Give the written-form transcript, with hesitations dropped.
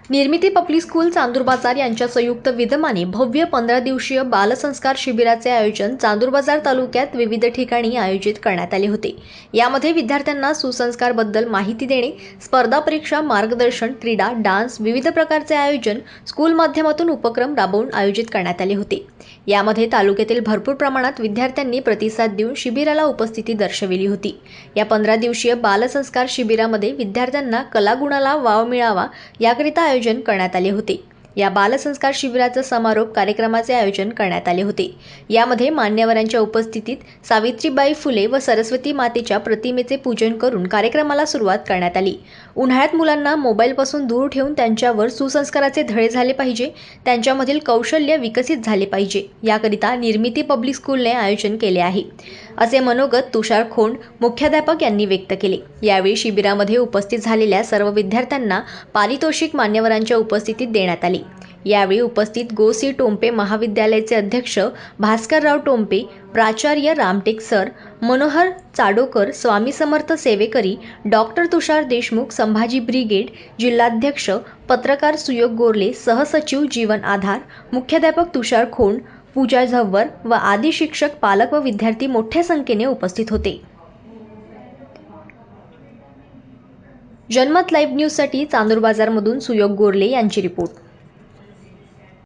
निर्मिती public school Chandur बाजार यांच्या संयुक्त विद्यमाने भव्य 15 दिवसीय बालसंस्कार शिबिराचे आयोजन चांदूर बाजार तालुक्यात विविध ठिकाणी आयोजित करण्यात आले होते। यामध्ये विद्यार्थ्यांना सुसंस्कारबद्दल माहिती देणे, स्पर्धा परीक्षा, मार्गदर्शन, क्रीडा, डान्स, विविध प्रकारचे आयोजन स्कूल माध्यमातून उपक्रम राबवून आयोजित करण्यात आले होते। यामध्ये तालुक्यातील भरपूर प्रमाणात विद्यार्थ्यांनी प्रतिसाद देऊन शिबिराला उपस्थिती दर्शविली होती। या 15 दिवसीय बालसंस्कार शिबिरामध्ये विद्यार्थ्यांना कलागुणाला वाव मिळावा याकरिता आयोजन करण्यात आले होते। या बालसंस्कार शिबिराचा समारोप कार्यक्रमाचे आयोजन करण्यात आले होते। यामध्ये मान्यवरांच्या उपस्थितीत सावित्रीबाई फुले व सरस्वती मातेच्या प्रतिमेचे पूजन करून कार्यक्रमाला सुरुवात करण्यात आली। उन्हाळ्यात मुलांना मोबाईलपासून दूर ठेवून त्यांच्यावर सुसंस्काराचे धडे झाले पाहिजे, त्यांच्यामधील कौशल्य विकसित झाले पाहिजे याकरिता निर्मिती पब्लिक स्कूलने आयोजन केले आहे, असे मनोगत तुषार खोंड मुख्याध्यापक यांनी व्यक्त केले। यावेळी शिबिरामध्ये उपस्थित झालेल्या सर्व विद्यार्थ्यांना पारितोषिक मान्यवरांच्या उपस्थितीत देण्यात आले। यावेळी उपस्थित गो.सी. टोंपे महाविद्यालयाचे अध्यक्ष भास्करराव टोंपे, प्राचार्य रामटेक सर, मनोहर चाडोकर, स्वामी समर्थ सेवेकरी, डॉक्टर तुषार देशमुख, संभाजी ब्रिगेड, जिल्हाध्यक्ष पत्रकार सुयोग गोरले, सहसचिव जीवन आधार, मुख्याध्यापक तुषार खोंड, पूजा झव्वर व आदी शिक्षक, पालक व विद्यार्थी मोठ्या संख्येने उपस्थित होते। जनमत लाईव्ह न्यूजसाठी चांदूर बाजारमधून सुयोग गोरले यांची रिपोर्ट।